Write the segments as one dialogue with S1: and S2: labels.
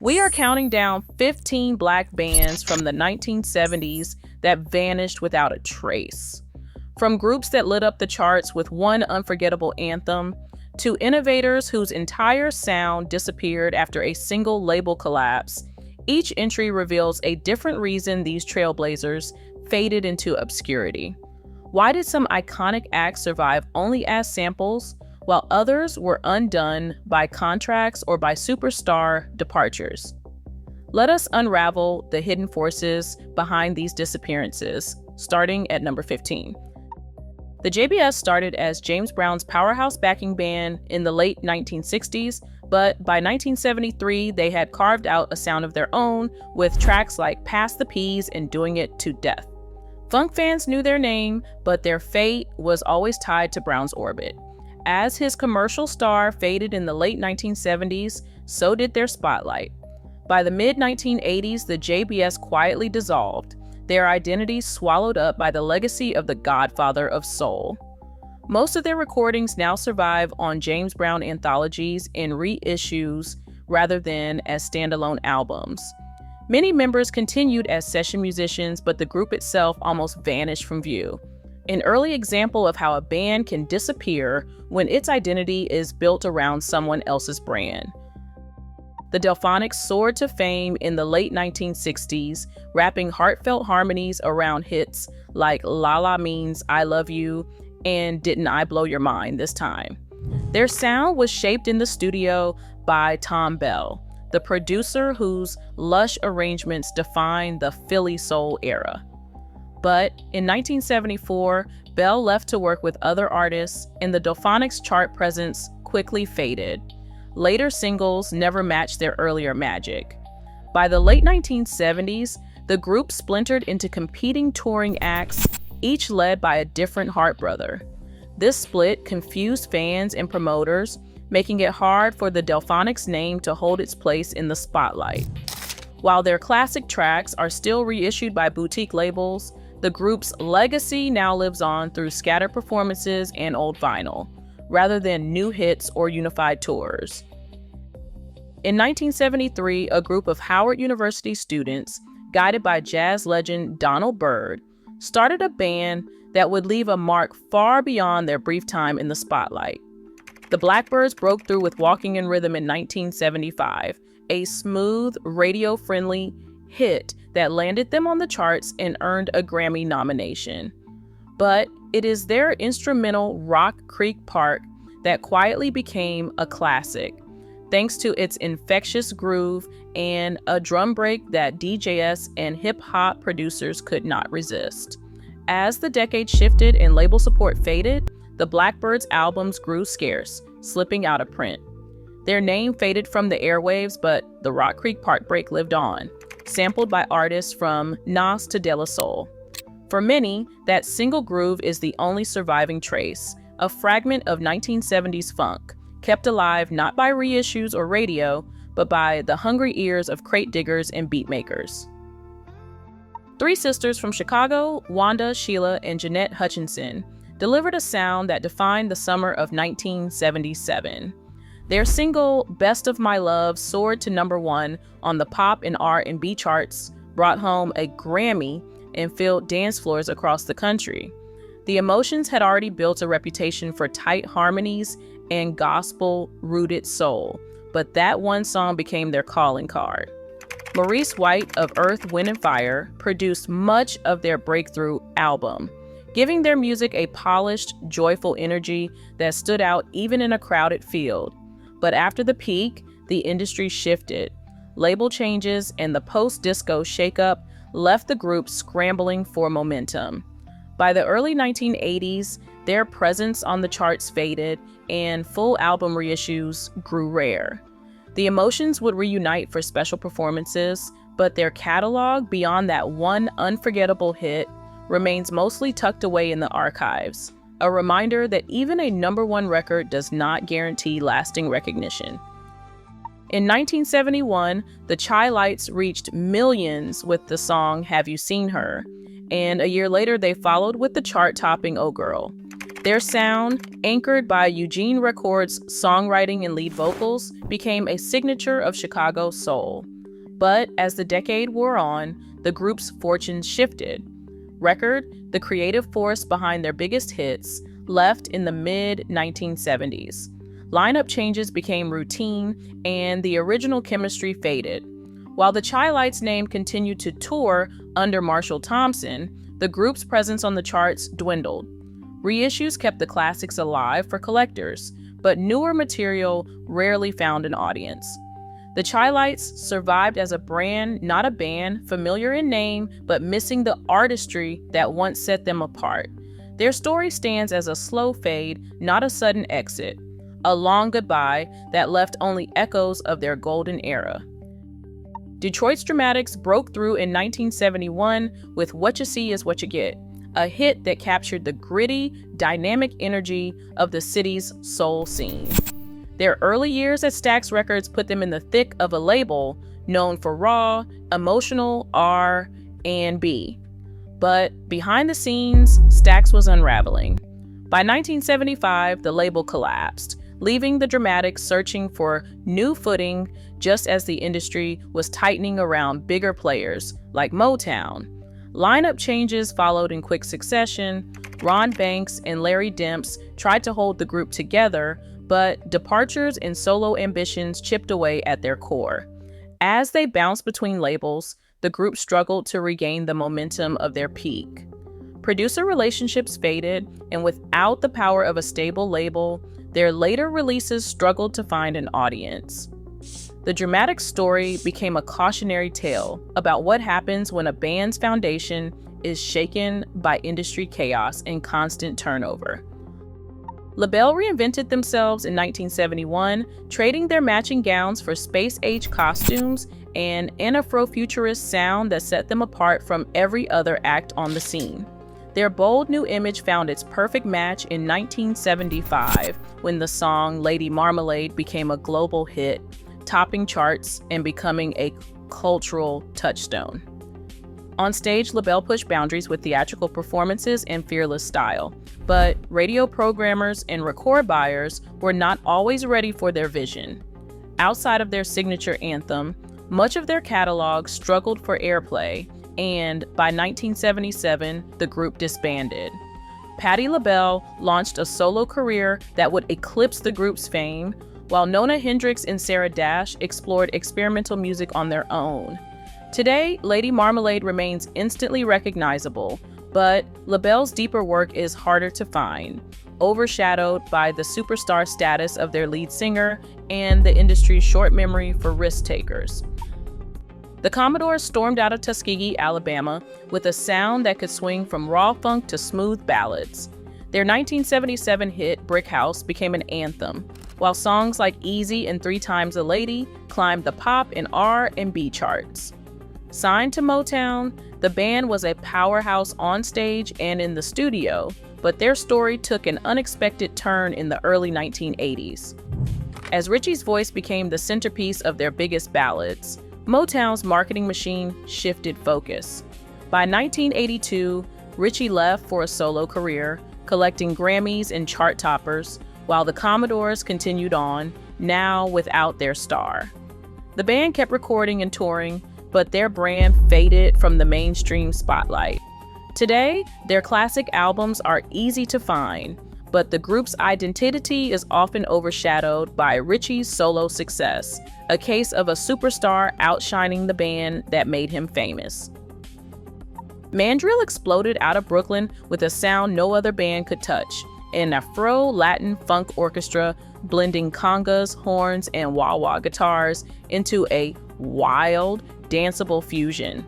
S1: We are counting down 15 black bands from the 1970s that vanished without a trace. From groups that lit up the charts with one unforgettable anthem, to innovators whose entire sound disappeared after a single label collapse, each entry reveals a different reason these trailblazers faded into obscurity. Why did some iconic acts survive only as samples, while others were undone by contracts or by superstar departures? Let us unravel the hidden forces behind these disappearances, starting at number 15. The JBS started as James Brown's powerhouse backing band in the late 1960s, but by 1973, they had carved out a sound of their own with tracks like Pass the Peas and Doing It to Death. Funk fans knew their name, but their fate was always tied to Brown's orbit. As his commercial star faded in the late 1970s, so did their spotlight. By the mid-1980s, the JBS quietly dissolved, their identity swallowed up by the legacy of the godfather of soul. Most of their recordings now survive on James Brown anthologies and reissues rather than as standalone albums. Many members continued as session musicians, but the group itself almost vanished from view. An early example of how a band can disappear when its identity is built around someone else's brand. The Delphonics soared to fame in the late 1960s, rapping heartfelt harmonies around hits like La La Means I Love You and Didn't I Blow Your Mind This Time. Their sound was shaped in the studio by Tom Bell, the producer whose lush arrangements defined the Philly soul era. But in 1974, Bell left to work with other artists, and the Delphonics' chart presence quickly faded. Later singles never matched their earlier magic. By the late 1970s, the group splintered into competing touring acts, each led by a different Hart brother. This split confused fans and promoters, making it hard for the Delphonics name to hold its place in the spotlight. While their classic tracks are still reissued by boutique labels, the group's legacy now lives on through scattered performances and old vinyl, rather than new hits or unified tours. In 1973, a group of Howard University students, guided by jazz legend Donald Byrd, started a band that would leave a mark far beyond their brief time in the spotlight. The Blackbyrds broke through with Walking in Rhythm in 1975, a smooth, radio-friendly hit that landed them on the charts and earned a Grammy nomination. But it is their instrumental Rock Creek Park that quietly became a classic, thanks to its infectious groove and a drum break that DJs and hip-hop producers could not resist. As the decade shifted and label support faded, the Blackbyrds' albums grew scarce, slipping out of print. Their name faded from the airwaves, but the Rock Creek Park break lived on, sampled by artists from Nas to De La Soul. For many, that single groove is the only surviving trace, a fragment of 1970s funk, kept alive not by reissues or radio, but by the hungry ears of crate diggers and beat makers. Three sisters from Chicago, Wanda, Sheila, and Jeanette Hutchinson, delivered a sound that defined the summer of 1977. Their single, Best of My Love, soared to number 1 on the pop and R&B charts, brought home a Grammy, and filled dance floors across the country. The Emotions had already built a reputation for tight harmonies and gospel-rooted soul, but that one song became their calling card. Maurice White of Earth, Wind & Fire produced much of their breakthrough album, giving their music a polished, joyful energy that stood out even in a crowded field. But after the peak, the industry shifted. Label changes and the post-disco shakeup left the group scrambling for momentum. By the early 1980s, their presence on the charts faded and full album reissues grew rare. The Emotions would reunite for special performances, but their catalog, beyond that one unforgettable hit, remains mostly tucked away in the archives, a reminder that even a number 1 record does not guarantee lasting recognition. In 1971, the Chai Lights reached millions with the song Have You Seen Her? And a year later, they followed with the chart-topping Oh Girl. Their sound, anchored by Eugene Record's songwriting and lead vocals, became a signature of Chicago soul. But as the decade wore on, the group's fortunes shifted. Record, the creative force behind their biggest hits, left in the mid-1970s. Lineup changes became routine, and the original chemistry faded. While the Chi-Lites name continued to tour under Marshall Thompson, the group's presence on the charts dwindled. Reissues kept the classics alive for collectors, but newer material rarely found an audience. The Chi-Lites survived as a brand, not a band, familiar in name, but missing the artistry that once set them apart. Their story stands as a slow fade, not a sudden exit, a long goodbye that left only echoes of their golden era. Detroit's Dramatics broke through in 1971 with What You See Is What You Get, a hit that captured the gritty, dynamic energy of the city's soul scene. Their early years at Stax Records put them in the thick of a label known for raw, emotional R&B. But behind the scenes, Stax was unraveling. By 1975, the label collapsed, leaving the Dramatics searching for new footing just as the industry was tightening around bigger players like Motown. Lineup changes followed in quick succession. Ron Banks and Larry Demps tried to hold the group together, but departures and solo ambitions chipped away at their core. As they bounced between labels, the group struggled to regain the momentum of their peak. Producer relationships faded, and without the power of a stable label, their later releases struggled to find an audience. The Dramatics story became a cautionary tale about what happens when a band's foundation is shaken by industry chaos and constant turnover. LaBelle reinvented themselves in 1971, trading their matching gowns for space-age costumes and an Afrofuturist sound that set them apart from every other act on the scene. Their bold new image found its perfect match in 1975 when the song Lady Marmalade became a global hit, topping charts and becoming a cultural touchstone. On stage, LaBelle pushed boundaries with theatrical performances and fearless style, but radio programmers and record buyers were not always ready for their vision. Outside of their signature anthem, much of their catalog struggled for airplay, and by 1977, the group disbanded. Patti LaBelle launched a solo career that would eclipse the group's fame, while Nona Hendryx and Sarah Dash explored experimental music on their own. Today, Lady Marmalade remains instantly recognizable, but LaBelle's deeper work is harder to find, overshadowed by the superstar status of their lead singer and the industry's short memory for risk takers. The Commodores stormed out of Tuskegee, Alabama, with a sound that could swing from raw funk to smooth ballads. Their 1977 hit, Brick House, became an anthem, while songs like Easy and 3 Times a Lady climbed the pop and R&B charts. Signed to Motown, the band was a powerhouse on stage and in the studio, but their story took an unexpected turn in the early 1980s. As Richie's voice became the centerpiece of their biggest ballads, Motown's marketing machine shifted focus. By 1982, Richie left for a solo career, collecting Grammys and chart toppers, while the Commodores continued on, now without their star. The band kept recording and touring, but their brand faded from the mainstream spotlight. Today, their classic albums are easy to find, but the group's identity is often overshadowed by Richie's solo success, a case of a superstar outshining the band that made him famous. Mandrill exploded out of Brooklyn with a sound no other band could touch, an Afro-Latin funk orchestra blending congas, horns, and wah-wah guitars into a wild, danceable fusion.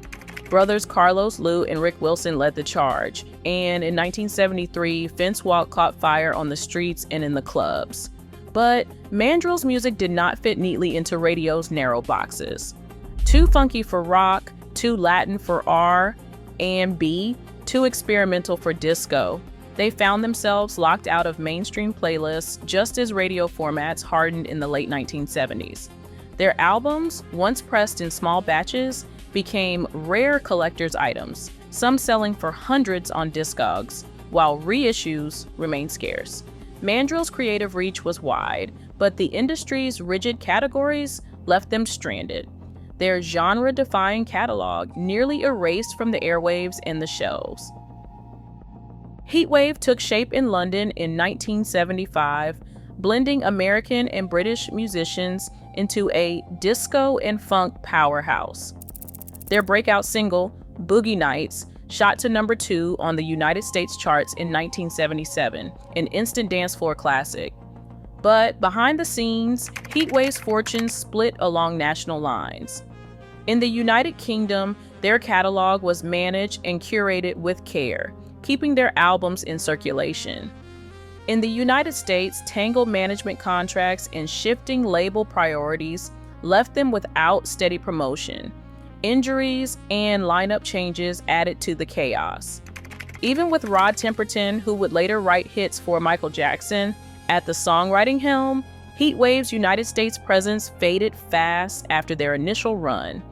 S1: Brothers Carlos Liu and Rick Wilson led the charge, and in 1973, Fence Walk caught fire on the streets and in the clubs. But Mandrill's music did not fit neatly into radio's narrow boxes. Too funky for rock, too Latin for R and B, too experimental for disco. They found themselves locked out of mainstream playlists just as radio formats hardened in the late 1970s. Their albums, once pressed in small batches, became rare collector's items, some selling for hundreds on Discogs, while reissues remained scarce. Mandrill's creative reach was wide, but the industry's rigid categories left them stranded. Their genre-defying catalog nearly erased from the airwaves and the shelves. Heatwave took shape in London in 1975, blending American and British musicians into a disco and funk powerhouse. Their breakout single, Boogie Nights, shot to number 2 on the United States charts in 1977, an instant dance floor classic. But behind the scenes, Heatwave's fortunes split along national lines. In the United Kingdom, their catalog was managed and curated with care, keeping their albums in circulation. In the United States, tangled management contracts and shifting label priorities left them without steady promotion. Injuries and lineup changes added to the chaos. Even with Rod Temperton, who would later write hits for Michael Jackson, at the songwriting helm, Heatwave's United States presence faded fast after their initial run.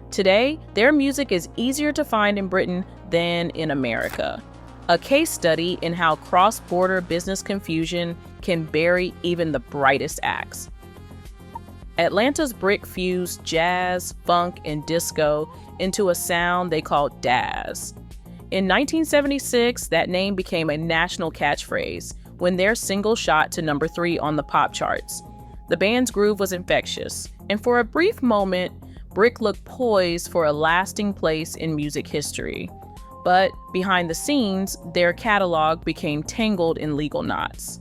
S1: Today, their music is easier to find in Britain than in America. A case study in how cross-border business confusion can bury even the brightest acts. Atlanta's Brick fused jazz, funk, and disco into a sound they called Dazz. In 1976, that name became a national catchphrase when their single shot to number 3 on the pop charts. The band's groove was infectious, and for a brief moment, Brick looked poised for a lasting place in music history. But behind the scenes, their catalog became tangled in legal knots.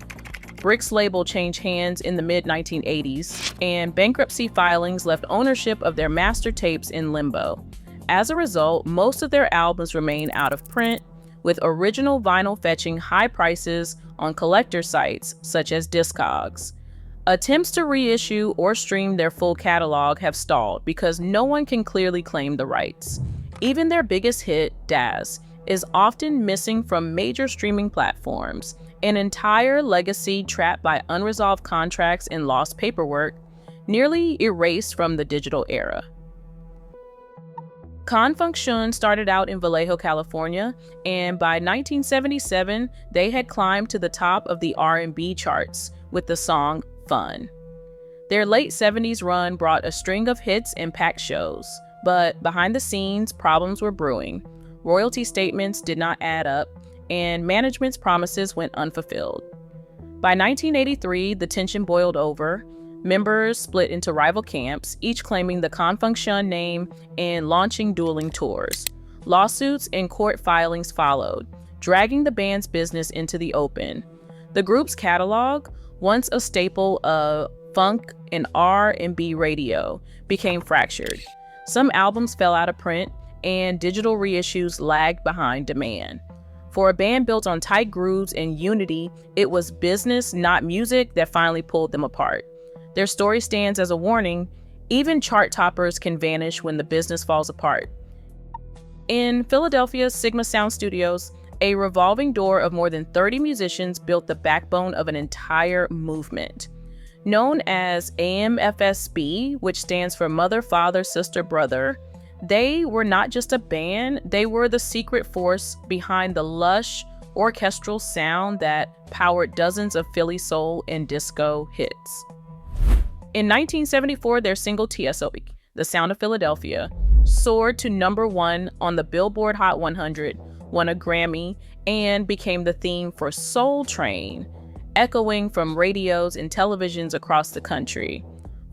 S1: Brick's label changed hands in the mid-1980s, and bankruptcy filings left ownership of their master tapes in limbo. As a result, most of their albums remain out of print, with original vinyl fetching high prices on collector sites such as Discogs. Attempts to reissue or stream their full catalog have stalled because no one can clearly claim the rights. Even their biggest hit, Dazz, is often missing from major streaming platforms, an entire legacy trapped by unresolved contracts and lost paperwork, nearly erased from the digital era. Con Funk Shun started out in Vallejo, California, and by 1977, they had climbed to the top of the R&B charts with the song Fun. Their late 70s run brought a string of hits and packed shows, but behind the scenes, problems were brewing. Royalty statements did not add up, and management's promises went unfulfilled. By 1983, the tension boiled over. Members split into rival camps, each claiming the Con Funk Shun name and launching dueling tours. Lawsuits and court filings followed, dragging the band's business into the open. The group's catalog, once a staple of funk and R&B radio, became fractured. Some albums fell out of print, and digital reissues lagged behind demand. For a band built on tight grooves and unity, it was business, not music, that finally pulled them apart. Their story stands as a warning. Even chart toppers can vanish when the business falls apart. In Philadelphia's Sigma Sound Studios, a revolving door of more than 30 musicians built the backbone of an entire movement. Known as AMFSB, which stands for Mother, Father, Sister, Brother, they were not just a band, they were the secret force behind the lush, orchestral sound that powered dozens of Philly soul and disco hits. In 1974, their single TSOB, The Sound of Philadelphia, soared to number 1 on the Billboard Hot 100, won a Grammy, and became the theme for Soul Train, echoing from radios and televisions across the country.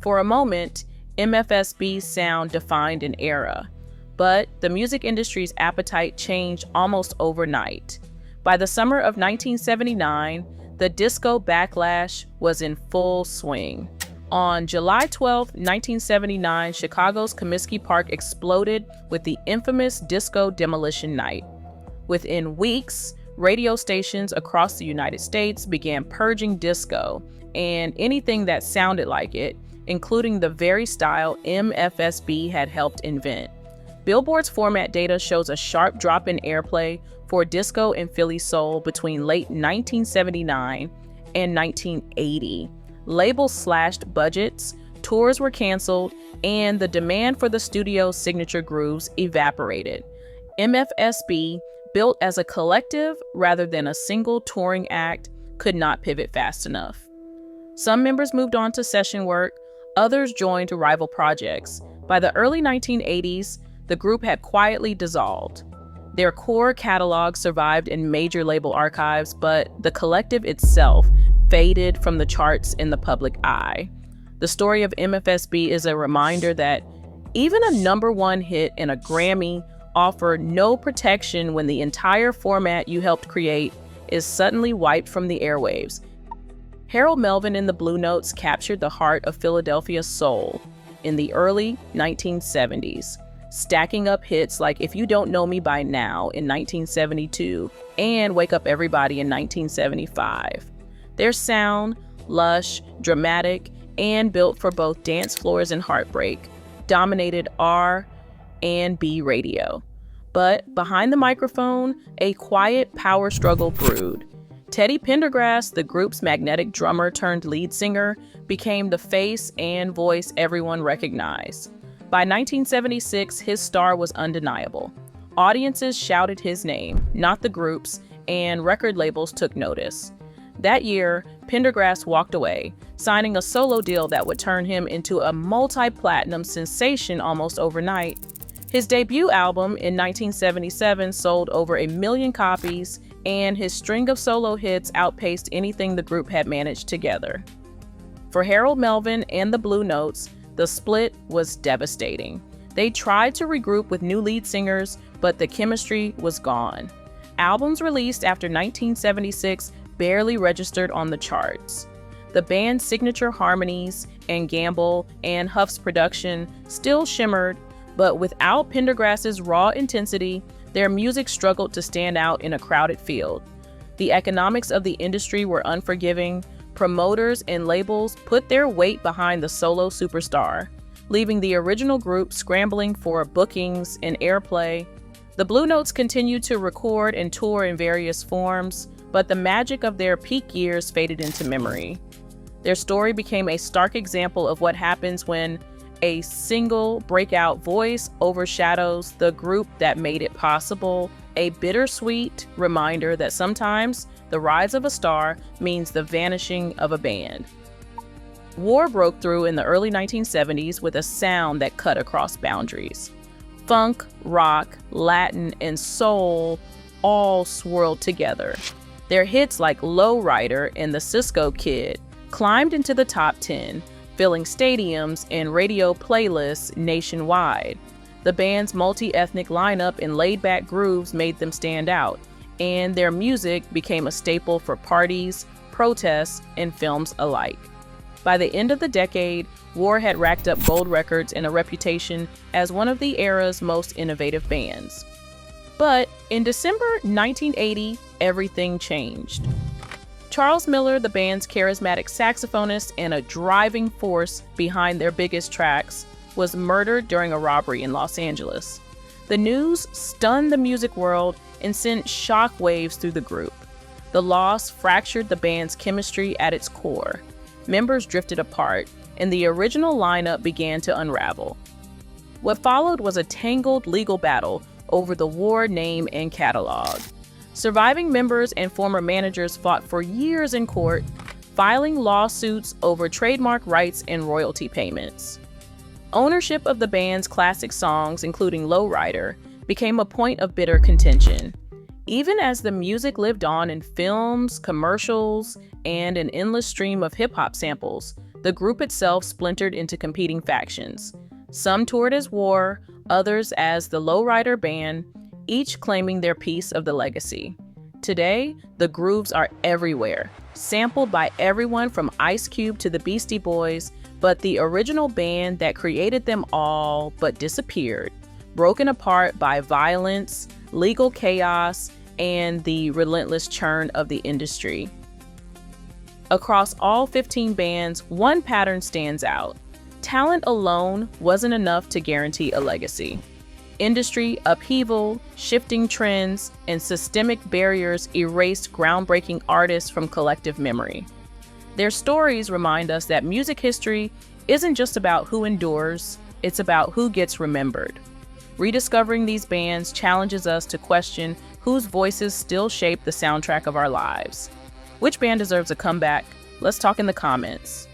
S1: For a moment, MFSB's sound defined an era, but the music industry's appetite changed almost overnight. By the summer of 1979, the disco backlash was in full swing. On July 12, 1979, Chicago's Comiskey Park exploded with the infamous Disco Demolition Night. Within weeks, radio stations across the United States began purging disco and anything that sounded like it, including the very style MFSB had helped invent. Billboard's format data shows a sharp drop in airplay for disco and Philly soul between late 1979 and 1980. Labels slashed budgets, tours were canceled, and the demand for the studio's signature grooves evaporated. MFSB built as a collective rather than a single touring act, could not pivot fast enough. Some members moved on to session work, others joined rival projects. By the early 1980s, the group had quietly dissolved. Their core catalog survived in major label archives, but the collective itself faded from the charts in the public eye. The story of MFSB is a reminder that even a #1 hit and a Grammy offer no protection when the entire format you helped create is suddenly wiped from the airwaves. Harold Melvin and the Blue Notes captured the heart of Philadelphia soul in the early 1970s, stacking up hits like If You Don't Know Me By Now in 1972 and Wake Up Everybody in 1975. Their sound, lush, dramatic, and built for both dance floors and heartbreak, dominated R and B radio. But behind the microphone, a quiet power struggle brewed. Teddy Pendergrass, the group's magnetic drummer turned lead singer, became the face and voice everyone recognized. By 1976, his star was undeniable. Audiences shouted his name, not the group's, and record labels took notice. That year, Pendergrass walked away, signing a solo deal that would turn him into a multi-platinum sensation almost overnight. His debut album in 1977 sold over 1 million copies, and his string of solo hits outpaced anything the group had managed together. For Harold Melvin and the Blue Notes, the split was devastating. They tried to regroup with new lead singers, but the chemistry was gone. Albums released after 1976 barely registered on the charts. The band's signature harmonies and Gamble and Huff's production still shimmered, but without Pendergrass's raw intensity, their music struggled to stand out in a crowded field. The economics of the industry were unforgiving. Promoters and labels put their weight behind the solo superstar, leaving the original group scrambling for bookings and airplay. The Blue Notes continued to record and tour in various forms, but the magic of their peak years faded into memory. Their story became a stark example of what happens when a single breakout voice overshadows the group that made it possible, a bittersweet reminder that sometimes the rise of a star means the vanishing of a band. War broke through in the early 1970s with a sound that cut across boundaries. Funk, rock, Latin, and soul all swirled together. Their hits like Lowrider and The Cisco Kid climbed into the top 10, filling stadiums and radio playlists nationwide. The band's multi-ethnic lineup and laid-back grooves made them stand out, and their music became a staple for parties, protests, and films alike. By the end of the decade, War had racked up gold records and a reputation as one of the era's most innovative bands. But in December 1980, everything changed. Charles Miller, the band's charismatic saxophonist and a driving force behind their biggest tracks, was murdered during a robbery in Los Angeles. The news stunned the music world and sent shockwaves through the group. The loss fractured the band's chemistry at its core. Members drifted apart, and the original lineup began to unravel. What followed was a tangled legal battle over the War name and catalog. Surviving members and former managers fought for years in court, filing lawsuits over trademark rights and royalty payments. Ownership of the band's classic songs, including Lowrider, became a point of bitter contention. Even as the music lived on in films, commercials, and an endless stream of hip-hop samples, the group itself splintered into competing factions. Some toured as War, others as the Lowrider Band, each claiming their piece of the legacy. Today, the grooves are everywhere, sampled by everyone from Ice Cube to the Beastie Boys, but the original band that created them all but disappeared, broken apart by violence, legal chaos, and the relentless churn of the industry. Across all 15 bands, one pattern stands out. Talent alone wasn't enough to guarantee a legacy. Industry upheaval, shifting trends, and systemic barriers erased groundbreaking artists from collective memory. Their stories remind us that music history isn't just about who endures, it's about who gets remembered. Rediscovering these bands challenges us to question whose voices still shape the soundtrack of our lives. Which band deserves a comeback? Let's talk in the comments.